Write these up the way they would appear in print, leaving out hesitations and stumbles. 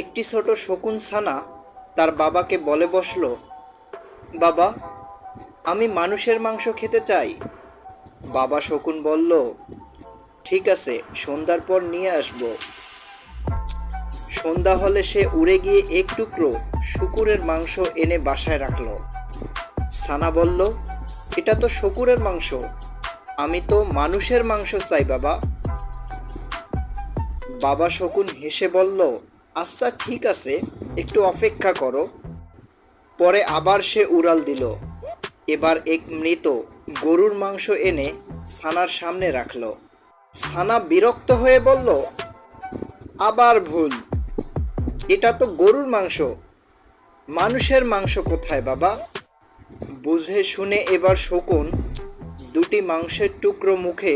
একটি ছোট শকুন ছানা তার বাবাকে বলে বসলো, বাবা, আমি মানুষের মাংস খেতে চাই। বাবা শকুন বলল, ঠিক আছে, সন্ধ্যার পর নিয়ে আসবো। সন্ধ্যা হলে সে উড়ে গিয়ে এক টুকরো শূকরের মাংস এনে বাসায় রাখলো। ছানা বলল, এটা তো শূকরের মাংস, আমি তো মানুষের মাংস চাই বাবা। বাবা শকুন হেসে বলল, আচ্ছা ঠিক আছে, একটু অপেক্ষা করো। পরে আবার সে উড়াল দিল। এবার এক মৃত গরুর মাংস এনে ছানার সামনে রাখলো। ছানা বিরক্ত হয়ে বলল, আবার ভুল, এটা তো গরুর মাংস, মানুষের মাংস কোথায় বাবা? বুঝে শুনে এবার শকুন দুটি মাংসের টুকরো মুখে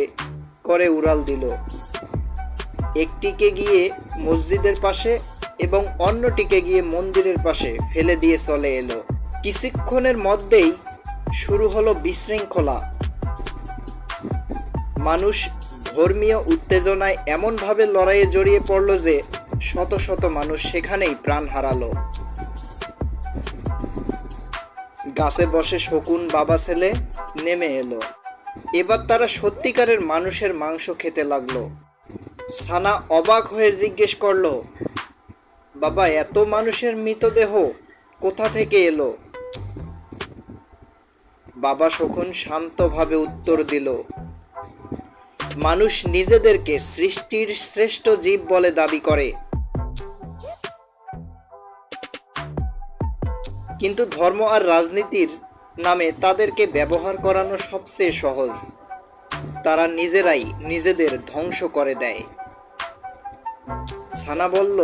করে উড়াল দিল। একটিকে গিয়ে মসজিদের পাশে এবং অন্যটিকে গিয়ে মন্দিরের পাশে ফেলে দিয়ে চলে এলো। কিছুক্ষণের মধ্যেই শুরু হলো বিশৃঙ্খলা। মানুষ ধর্মীয় উত্তেজনায় এমনভাবে লড়াইয়ে জড়িয়ে পড়ল যে শত শত মানুষ সেখানেই প্রাণ হারালো। গাছে বসে শকুন বাবা ছেলে নেমে এলো। এবার তারা সত্যিকারের মানুষের মাংস খেতে লাগলো। ছানা অবাক হয়ে জিজ্ঞেস করলো, বাবা, এত মানুষের মৃতদেহ কোথা থেকে এলো? বাবা শকুন শান্তভাবে উত্তর দিল, মানুষ নিজেদেরকে সৃষ্টির শ্রেষ্ঠ জীব বলে দাবি করে, কিন্তু ধর্ম আর রাজনীতির নামে তাদেরকে ব্যবহার করানো সবচেয়ে সহজ। তারা নিজেরাই নিজেদের ধ্বংস করে দেয়। ছানা বলল,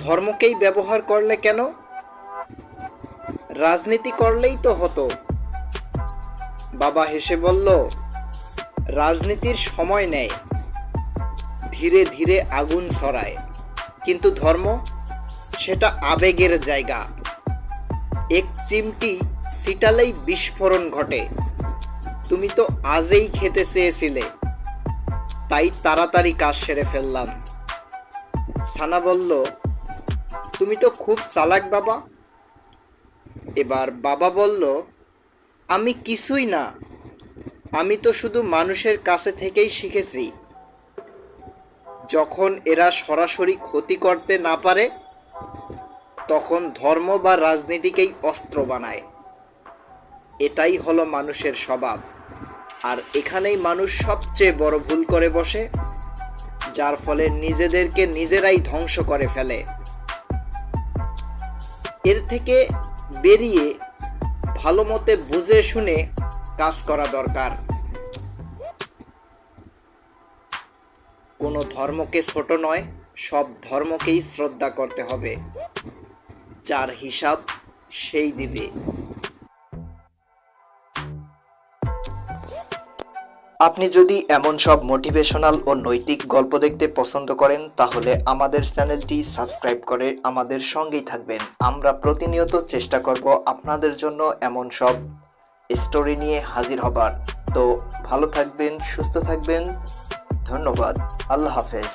ধর্মকেই ব্যবহার করলে কেন? রাজনীতি করলেই তো হতো। বাবা হেসে বলল, রাজনীতির সময় নেয়, ধীরে ধীরে আগুন ছড়ায়, কিন্তু ধর্ম, সেটা আবেগের জায়গা। এক চিমটি ছিটালেই বিস্ফোরণ ঘটে। তুমি তো আজই খেতে চেয়েছিলে, তাই তাড়াতাড়ি কাজ সেরে ফেললাম। ছানা বলল, তুমি তো খুব চালাক বাবা। এবার বাবা বলল, আমি কিছুই না, আমি তো শুধু মানুষের কাছে থেকেই শিখেছি। যখন এরা সরাসরি ক্ষতি করতে না পারে, তখন ধর্ম বা রাজনীতিকেই অস্ত্র বানায়। এটাই হলো মানুষের স্বভাব। আর এখানেই মানুষ সবচেয়ে বড় ভুল করে বসে, যার ফলে নিজেদেরকে নিজেরাই ধ্বংস করে ফেলে। এর থেকে বেরিয়ে ভালো মতে বুঝে শুনে কাজ করা দরকার। কোনো ধর্মকে ছোট নয়, সব ধর্মকেই শ্রদ্ধা করতে হবে। যার হিসাব সেই দিবে। আপনি যদি এমন সব মোটিভেশনাল ও নৈতিক গল্প দেখতে পছন্দ করেন, তাহলে আমাদের চ্যানেলটি সাবস্ক্রাইব করে আমাদের সঙ্গেই থাকবেন। আমরা প্রতিনিয়ত চেষ্টা করব আপনাদের জন্য এমন সব স্টোরি নিয়ে হাজির হবার। তো ভালো থাকবেন, সুস্থ থাকবেন। ধন্যবাদ। আল্লাহ হাফেজ।